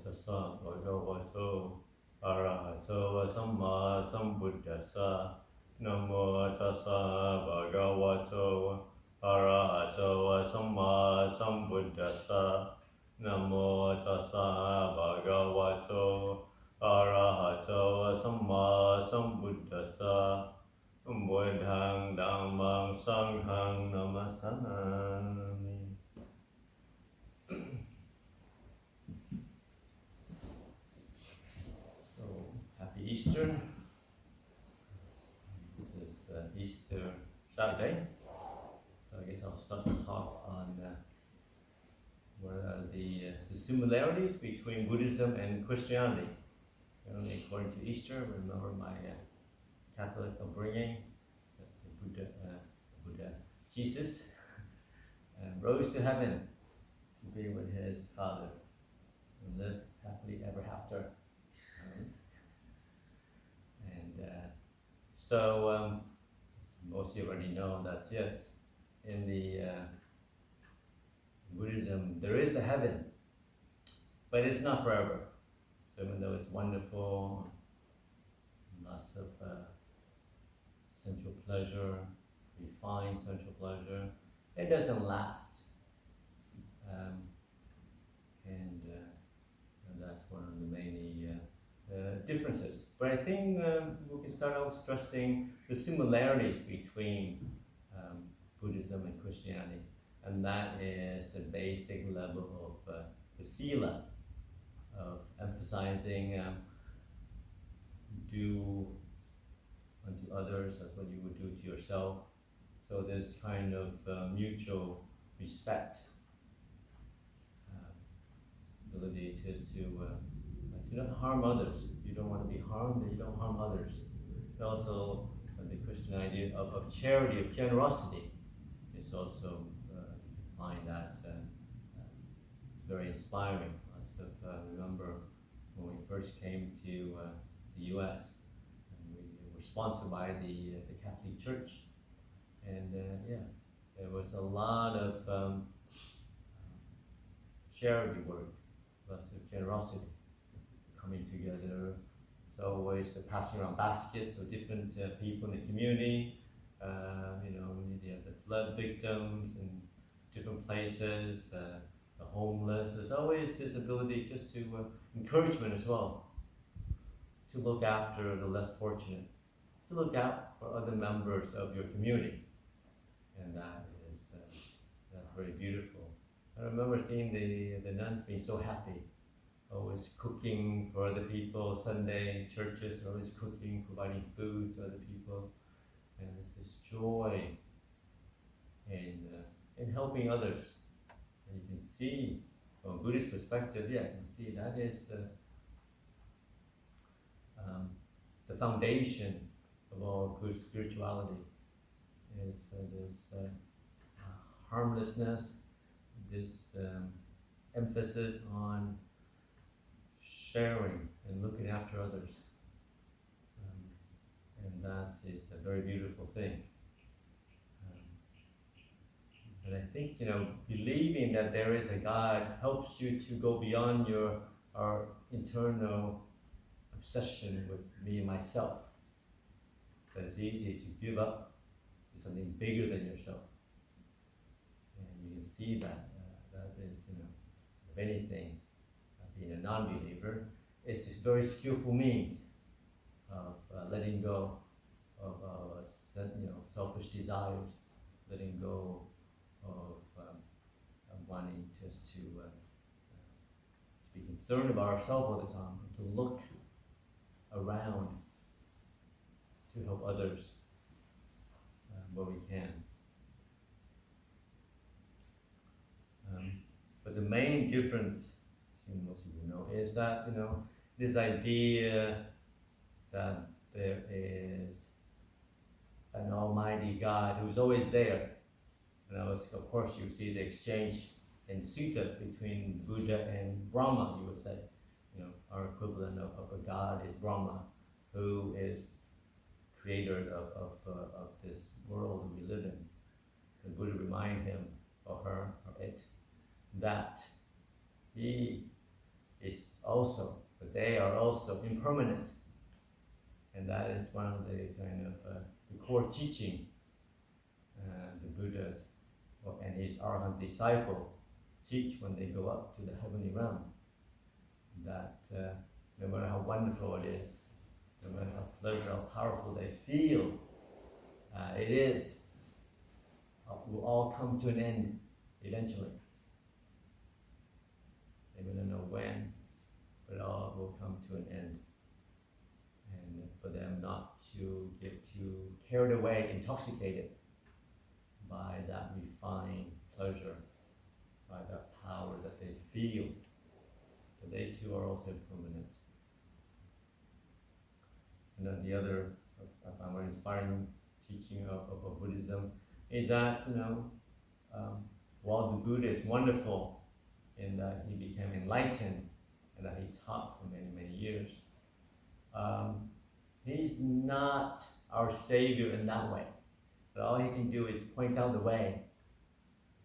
tassa bhagavato arahato samma sambuddhassa. Namo tassa bhagavato arahato samma sambuddhassa. Namo tassa bhagavato arahato samma sambuddhassa. Buddhang dhammang sanghang namasami. So, happy Easter. This is Easter Saturday. So I guess I'll start the talk on what are the similarities between Buddhism and Christianity. Only according to Easter, remember my Catholic upbringing, the Buddha Jesus, rose to heaven to be with his Father and live happily ever after. So most of you already know that yes, in the Buddhism there is a heaven, but it's not forever. So even though it's wonderful, lots of sensual pleasure, refined sensual pleasure, it doesn't last. And that's one of the many differences. But I think we can start off stressing the similarities between Buddhism and Christianity, and that is the basic level of the sila, of emphasizing do unto others as what you would do to yourself. So this kind of mutual respect, ability to not harm others. You don't want to be harmed, and you don't harm others. And also the Christian idea of charity, of generosity, is also you can find that very inspiring. Lots of remember when we first came to the U.S. and we were sponsored by the Catholic Church, and there was a lot of charity work, lots of generosity, coming together. It's always passing around baskets of different people in the community. The flood victims in different places, the homeless. There's always this ability just to encouragement as well, to look after the less fortunate, to look out for other members of your community, and that's very beautiful. I remember seeing the nuns being so happy, always cooking for other people. Sunday churches are always cooking, providing food to other people, and there's this joy in helping others. And you can see from a Buddhist perspective, you can see that is the foundation of all good spirituality. Is this harmlessness, this emphasis on sharing and looking after others, and that is a very beautiful thing. And I think believing that there is a God helps you to go beyond our internal obsession with me and myself. That it's easy to give up to something bigger than yourself, and you can see that that is if anything. Being a non-believer, it's this very skillful means of letting go of selfish desires, letting go of wanting just to be concerned about ourselves all the time, and to look around to help others where we can. But the main difference, most of you know, is that this idea that there is an almighty God who's always there. Of course you see the exchange in suttas between Buddha and Brahma, you would say. Our equivalent of a God is Brahma, who is creator of this world we live in. The Buddha remind him or her or it that he is also, but they are also impermanent. And that is one of the kind of the core teaching the Buddhas and his Arahant disciple teach when they go up to the heavenly realm. That no matter how wonderful it is, no matter how pleasant, how powerful they feel, it is, will all come to an end eventually. They will not know when, but it all will come to an end. And for them not to get too carried away, intoxicated by that refined pleasure, by that power that they feel, but they too are also impermanent. And then the other, I find very inspiring teaching of Buddhism is that, while the Buddha is wonderful in that he became enlightened and that he taught for many, many years, he's not our savior in that way. But all he can do is point out the way,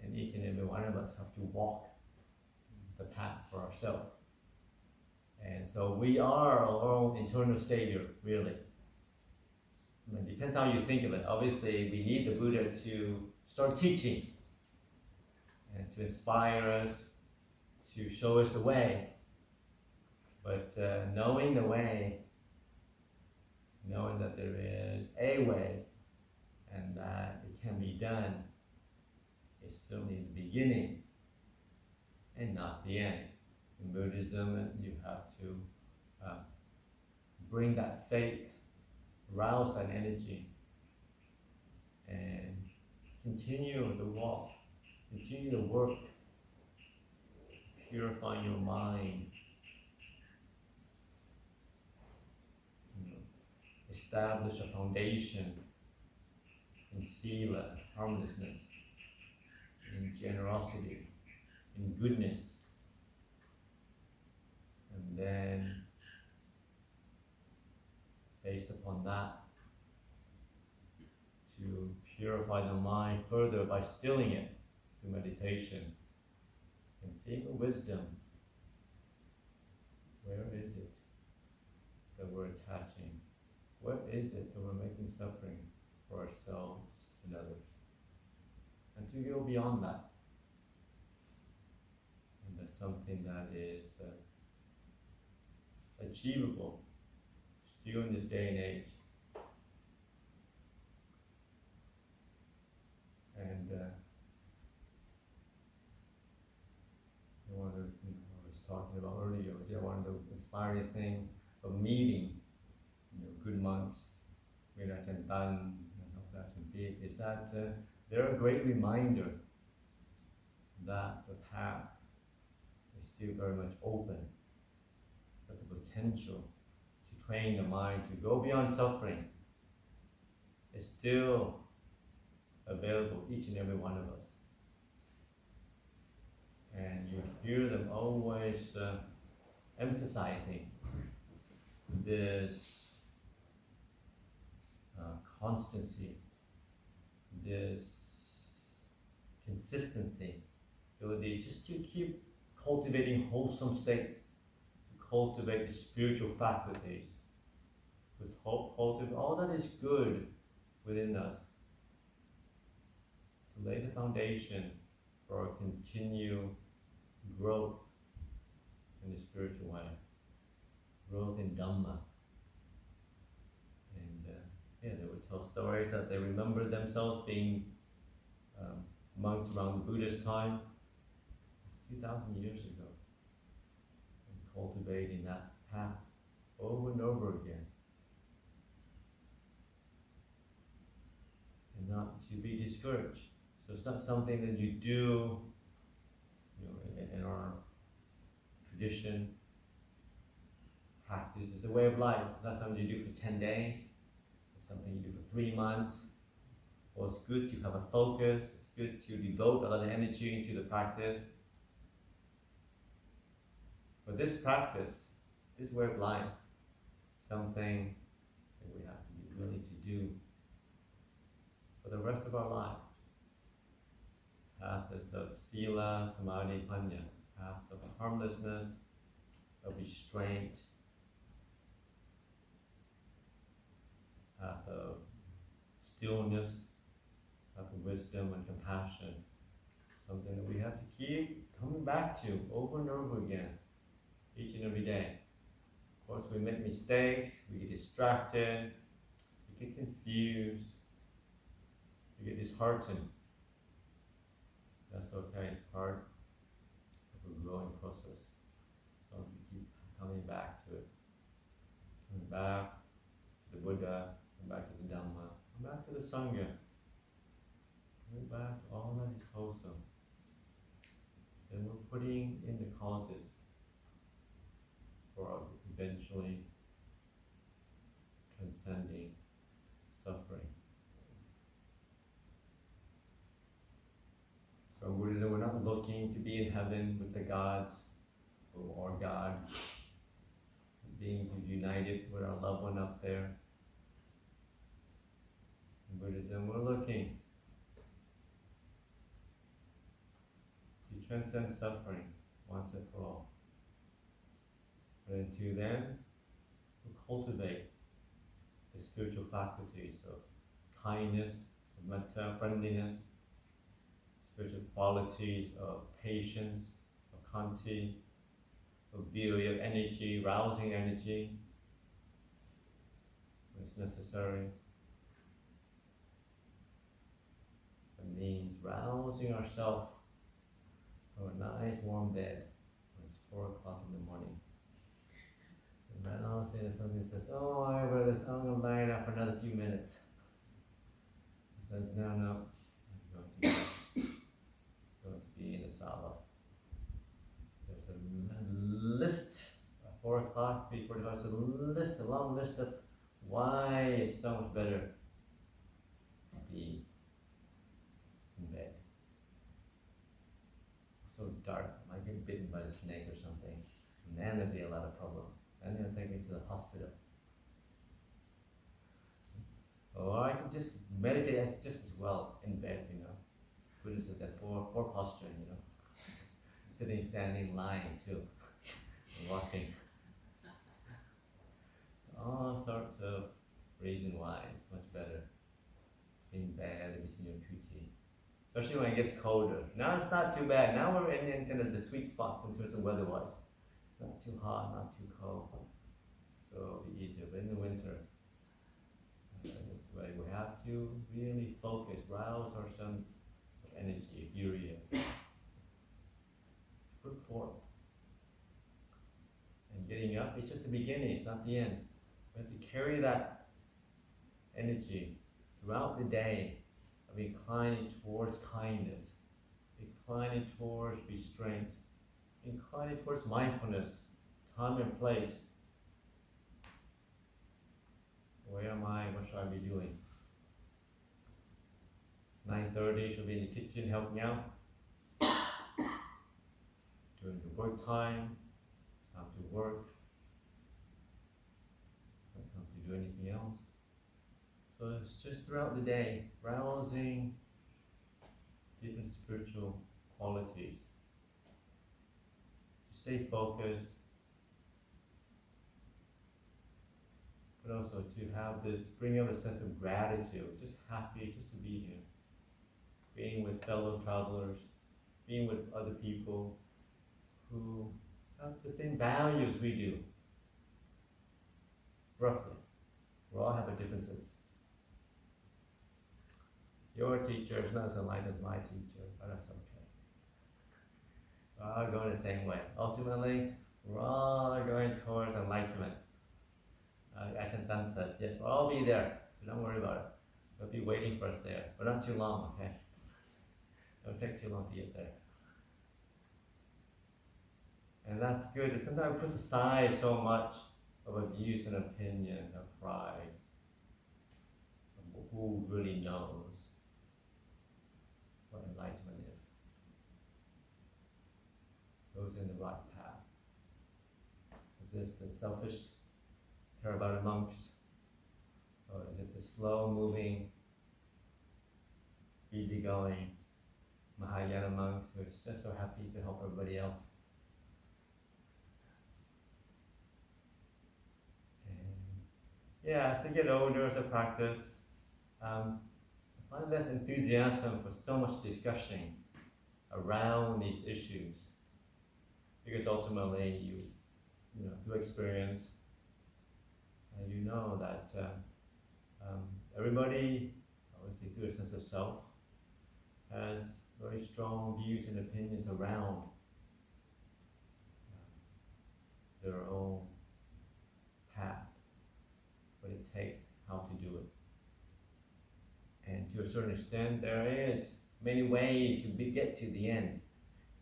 and each and every one of us have to walk the path for ourselves. And so we are our own internal savior, really. It depends how you think of it. Obviously, we need the Buddha to start teaching and to inspire us, to show us the way. But knowing the way, knowing that there is a way and that it can be done, is certainly the beginning and not the end. In Buddhism, you have to bring that faith, rouse that energy, and continue the walk, continue the work, purifying your mind, establish a foundation in sila, harmlessness, in generosity, in goodness. And then, based upon that, to purify the mind further by stilling it through meditation and seeing the wisdom. Where is it that we're attaching? What is it that we're making suffering for ourselves and others? And to go beyond that. And that's something that is achievable still in this day and age. And one of the I was talking about earlier was one of the inspiring thing of meeting good monks, Ajahn Tan and Ajahn Big, is that they're a great reminder that the path is still very much open, that the potential to train the mind to go beyond suffering is still available, each and every one of us. And you hear them always emphasizing this constancy, this consistency, ability just to keep cultivating wholesome states, to cultivate the spiritual faculties, to cultivate all that is good within us, to lay the foundation for our continued growth in the spiritual way, growth in Dhamma. And they would tell stories that they remember themselves being monks around the Buddha's time. It's 2,000 years ago. And cultivating that path over and over again. And not to be discouraged. So it's not something that you do, in our tradition, practice. It's a way of life. It's not something you do for 10 days. It's something you do for 3 months. Well, it's good to have a focus. It's good to devote a lot of energy into the practice. But this practice, this way of life, something that we have to be willing to do for the rest of our life. Path is of sila, samadhi, panya, path of harmlessness, of restraint, path of stillness, path of wisdom and compassion. Something that we have to keep coming back to over and over again, each and every day. Of course, we make mistakes, we get distracted, we get confused, we get disheartened. That's okay, it's part of a growing process. So we keep coming back to it. Coming back to the Buddha, coming back to the Dhamma, coming back to the Sangha. Coming back to all that is wholesome. Then we're putting in the causes for eventually transcending suffering. So in Buddhism, we're not looking to be in heaven with the gods or God, being united with our loved one up there. In Buddhism, we're looking to transcend suffering once and for all. But until then, we cultivate the spiritual faculties of kindness, of metta, friendliness, spiritual qualities of patience, of khanti, of virya, of energy, rousing energy when it's necessary. It means rousing ourselves from a nice warm bed when it's 4 o'clock in the morning. And then all of a sudden something says, oh, I'm going to lie down for another few minutes. He says, no, I'm going to be in the sala. There's a list at 4 o'clock, 3:45, there's a long list of why it's so much better to be in bed. It's so dark, I might get bitten by a snake or something, and then there'd be a lot of problem. Then they'll take me to the hospital. Or I can just meditate just as well in bed, Buddha says that four posture, sitting, standing, lying too, and walking. So all sorts of reason why it's much better to be in bed and between your kuti. Especially when it gets colder. Now it's not too bad. Now we're in kind of the sweet spots in terms of weather-wise. It's not too hot, not too cold. So it'll be easier. But in the winter, that's why we have to really focus, rouse our sense of energy, of virya. Put forth. And getting up, it's just the beginning, it's not the end. We have to carry that energy throughout the day of inclining towards kindness, inclining towards restraint, inclining towards mindfulness, time and place. Where am I? What should I be doing? 9:30, should be in the kitchen helping out. During the work time, it's time to work. Not time to do anything else. So it's just throughout the day, rousing different spiritual qualities. To stay focused, but also to have this, bring up a sense of gratitude, just happy just to be here. Being with fellow travelers, being with other people who have the same values we do. Roughly. We all have our differences. Your teacher is not as enlightened as my teacher, but that's okay. We're all going the same way. Ultimately, we're all going towards enlightenment. Ajahn said, yes, we'll all be there, so don't worry about it. We'll be waiting for us there, but not too long, okay? Don't take too long to get there. And that's good. It sometimes puts aside so much of abuse and opinion, of pride, of who really knows what enlightenment is. Goes in the right path. Is this the selfish Theravada monks? Or is it the slow-moving, easy-going Mahayana monks who are just so happy to help everybody else? yeah, as I get older, as I practice, I find less enthusiasm for so much discussion around these issues, because ultimately you know through experience, you know that everybody, obviously through a sense of self, has very strong views and opinions around their own path, what it takes, how to do it. And to a certain extent, there is many ways to get to the end,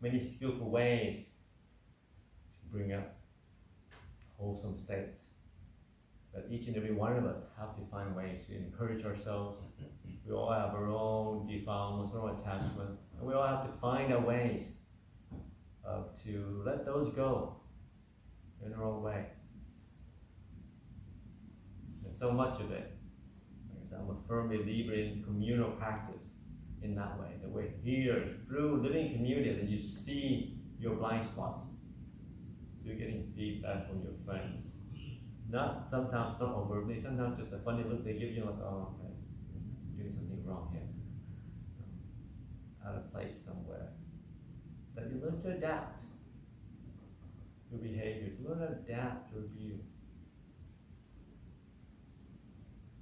many skillful ways to bring up wholesome states. But each and every one of us have to find ways to encourage ourselves. We all have our own defilements, our own attachment, and we all have to find our ways to let those go in our own way. And so much of it, I'm a firm believer in communal practice in that way. That we're here through living community, that you see your blind spots. So you're getting feedback from your friends. Sometimes not overtly, sometimes just a funny look they give you, like, oh, okay, you're doing something wrong here. Out of place somewhere. That you learn to adapt your behavior, to learn to adapt your view.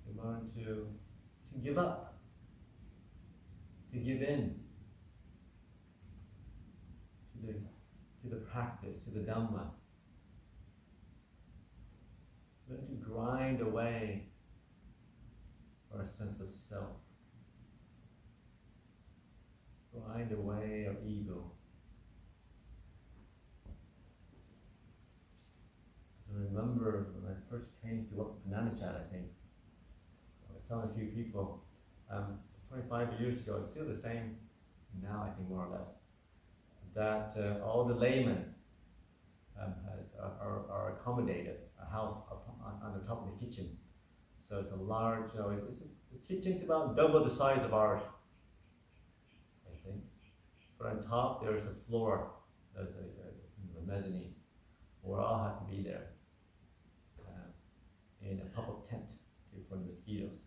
You learn to give up, to give in to the practice, to the Dhamma. Learn to grind away our sense of self. Grind away our ego. So remember when I first came to Nanachat, I think, I was telling a few people, 25 years ago, it's still the same now, I think more or less, that all the laymen are accommodated, a house on the top of the kitchen. So it's a large, the kitchen's about double the size of ours, I think. But on top there's a floor, there's a mezzanine, where all have to be there in a public tent for mosquitoes.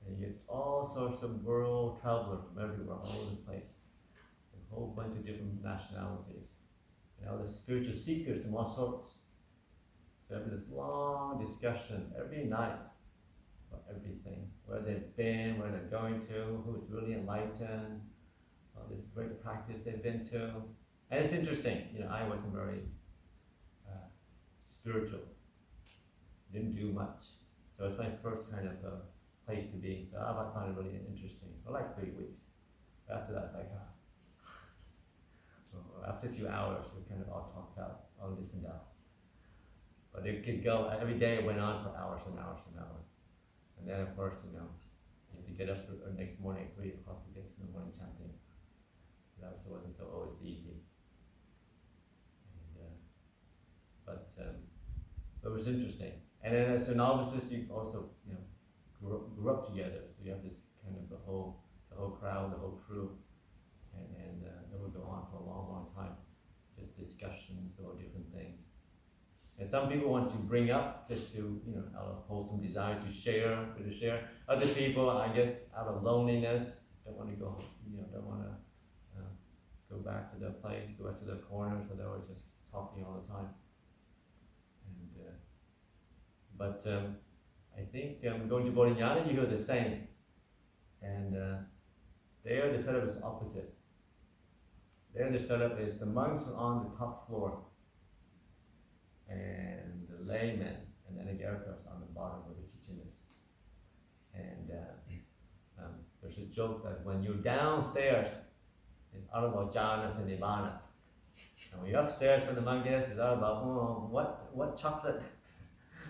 And you get all sorts of world travelers from everywhere, all over the place. A whole bunch of different nationalities. The spiritual seekers from all sorts. So having this long discussions every night about everything, where they've been, where they're going to, who's really enlightened, this great practice they've been to. And it's interesting, I wasn't very spiritual, didn't do much. So it's my first kind of place to be. So I found it really interesting for like 3 weeks. After that, it's like, after a few hours, we kind of all talked out, all listened out. But it could go, every day it went on for hours and hours and hours. And then of course, you have to get up the next morning at 3 o'clock to get to the morning chanting. So that wasn't so always easy. And, but it was interesting. And then as an novices, you also, grew up together. So you have this kind of the whole crowd, the whole crew. And it would go on for a long, long time. Just discussions about different things. And some people want to bring up just to, out of wholesome desire to share. Other people, I guess, out of loneliness, don't want to go, don't want to go back to their place, go back to their corner, so they're always just talking all the time. And but I think going to Bodhinyana, you hear the same. And there the setup is opposite. There the setup is the monks are on the top floor, and the laymen and then the Gyarkas on the bottom where the kitchen is. And there's a joke that when you're downstairs, it's all about jhanas and nibbānas. And when you're upstairs from the monk is, it's all about, what chocolate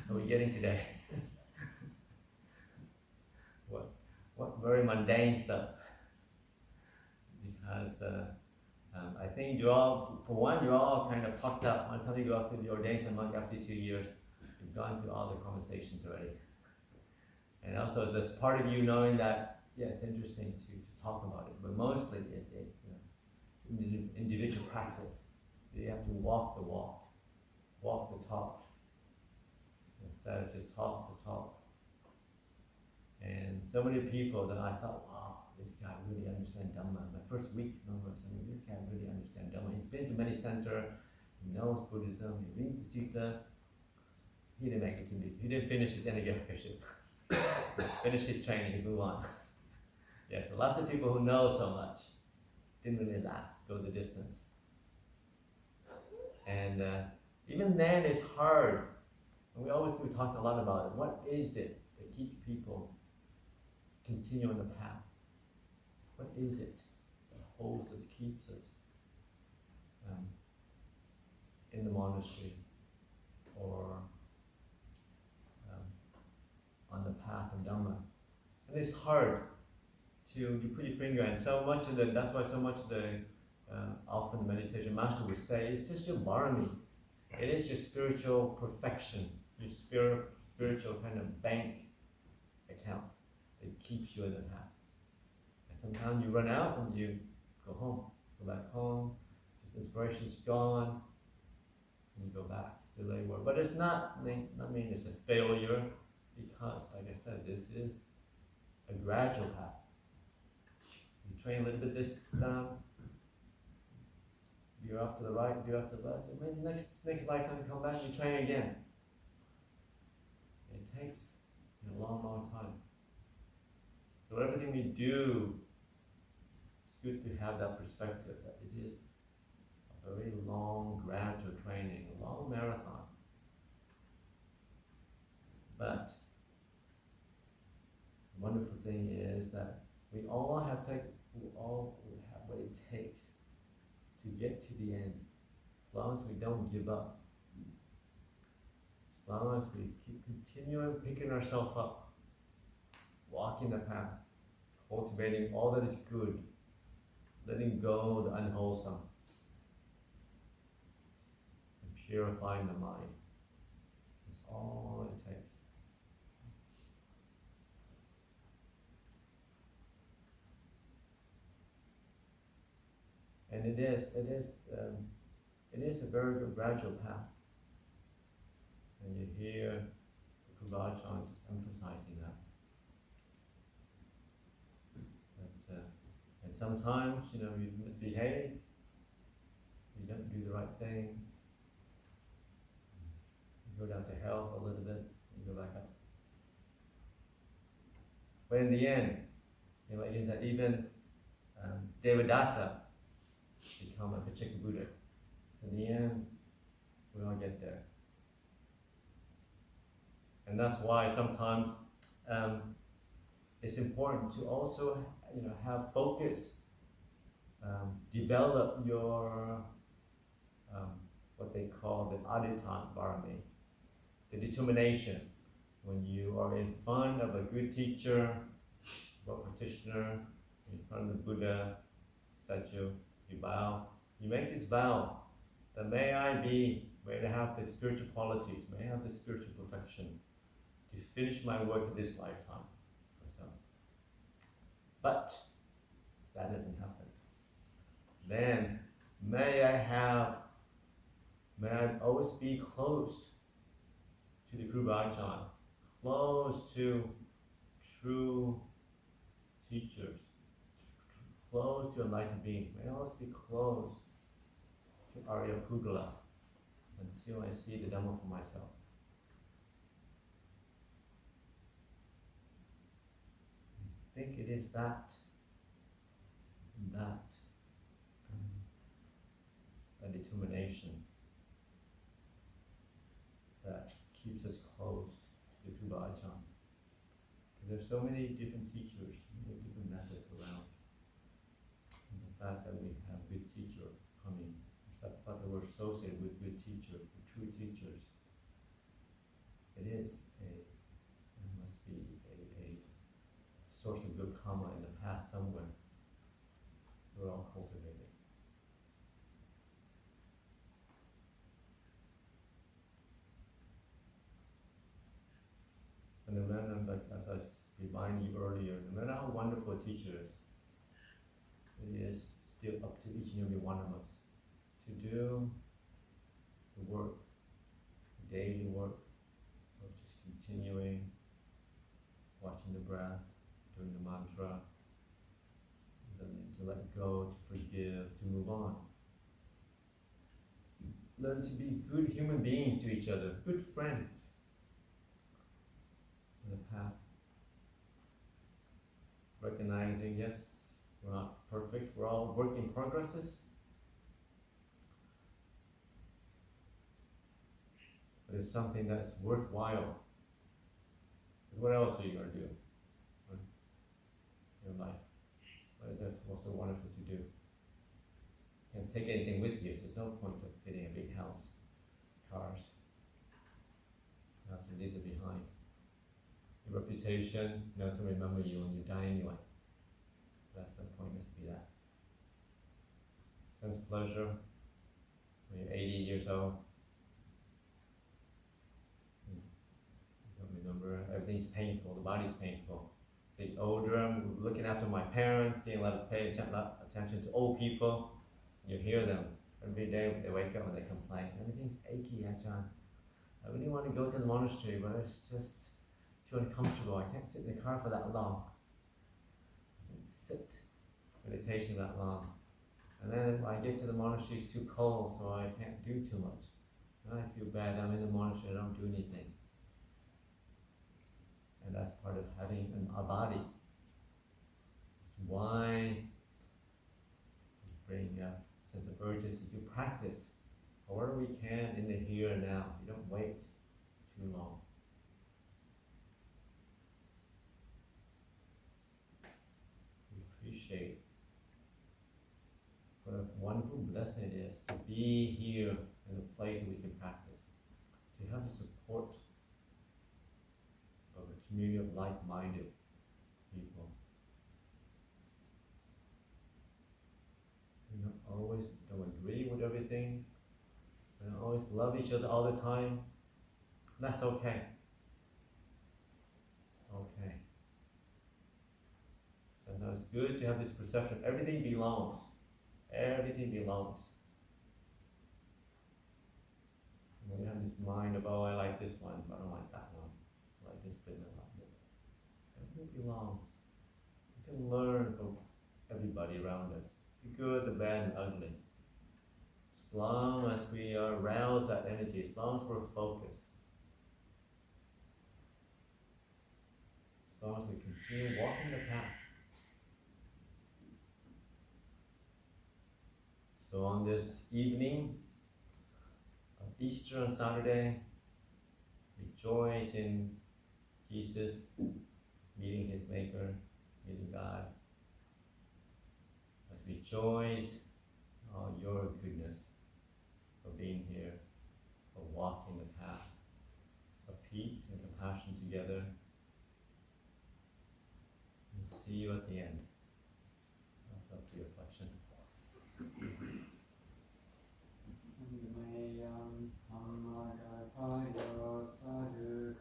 are we getting today? what very mundane stuff. Because I think you're all kind of talked up. By the time you go up to the ordained as a monk after 2 years, you've gone through all the conversations already. And also there's part of you knowing that, it's interesting to talk about it, but mostly it's individual practice. You have to walk the walk, walk the talk. instead of just talk to talk. And so many people that I thought, wow, this guy really understands Dhamma. My first week, this guy really understands Dhamma. He's been to many centers, he knows Buddhism, he reads the Suttas. He didn't make it to me. He didn't finish his integration. He finished his training, he moved on. Yes, lots of people who know so much didn't really last, go the distance. And even then it's hard. And we talked a lot about it. What is it that keeps people continue on the path? What is it that holds us, keeps us in the monastery or on the path of Dhamma? And it's hard to you put your finger, and so much of the, that's why so much of the often the meditation master would say, it's just your barami. It is your spiritual perfection, your spiritual kind of bank account that keeps you in the path. And sometimes you run out and you go home, go back home, just inspiration's gone, and you go back to lay work. But it's not mean it's a failure, because, like I said, this is a gradual path. You train a little bit this down, you're off to the right, you're off to the left, and then next lifetime you come back, you train again. It takes a long, long time. So everything we do, it's good to have that perspective that it is a very long, gradual training, a long marathon. But the wonderful thing is that we all have what it takes to get to the end, as long as we don't give up, as long as we keep continuing picking ourselves up, walking the path, cultivating all that is good, letting go of the unwholesome, and purifying the mind. That's all it takes. And it is a very good gradual path. And you hear the Ajahn just emphasizing that. And sometimes, you misbehave, you don't do the right thing, you go down to health a little bit, you go back up. But in the end, is that even Devadatta become a Pachika Buddha. So in the end, we all get there. And that's why sometimes it's important to also have focus, develop your what they call the Aditan Barami, the determination. When you are in front of a good teacher, a practitioner, in front of the Buddha statue, you bow. You make this vow that may I have the spiritual qualities, may I have the spiritual perfection to finish my work in this lifetime. But that doesn't happen. Then may I always be close to the Ajahn, close to true teachers, close to enlightened being. May I always be close to Arya Pugala until I see the Dhamma for myself. I think it is that determination that keeps us close to the Ajahn. There's so many different teachers, many different methods around. And the fact that we have good teacher coming, the fact that we're associated with good teachers, with true teachers, it must be a source of good karma in the past somewhere. We're all cultivating. And no matter, as I reminded you earlier, no matter how wonderful a teacher is, it is still up to each and every one of us to do the work, the daily work of just continuing, watching the breath, doing the mantra, learning to let go, to forgive, to move on. Learn to be good human beings to each other, good friends on the path. Recognizing, yes, we're not perfect, we're all work in progresses. But it's something that's worthwhile. What else are you going to do in your life? What is that also wonderful to do? You can't take anything with you, so there's no point of getting a big house, cars. You have to leave it behind. Your reputation, no one to remember you when you die anyway. That's the point, must be that. Sense pleasure when you're 80 years old. You don't remember, everything's painful, the body's painful. See, older, I'm looking after my parents, seeing a lot of pay attention to old people. You hear them every day, they wake up and they complain. Everything's achy, Ajahn. I really want to go to the monastery, but it's just too uncomfortable. I can't sit in the car for that long. I can't sit meditation that long. And then I get to the monastery, it's too cold, so I can't do too much. And I feel bad, I'm in the monastery, I don't do anything. And that's part of having a body. It's why it's bringing up a sense of urgency to practice however we can in the here and now. You don't wait too long. We appreciate what a wonderful blessing it is to be here in a place where we can practice, to have the support of a community of like-minded people. We don't always agree with everything. We don't always love each other all the time. That's okay. Okay. And now it's good to have this perception. Everything belongs. Everything belongs. And then you have this mind of, oh, I like this one, but I don't like that one. I like this bit, I like this. Everything belongs. We can learn from everybody around us. The good, the bad, and ugly. As long as we arouse that energy, as long as we're focused, as long as we continue walking the path. So on this evening of Easter on Saturday, rejoice in Jesus, meeting his Maker, meeting God. Let's rejoice in all your goodness for being here, for walking the path of peace and compassion together. We'll see you at the end. That's up to your reflection. Sadhu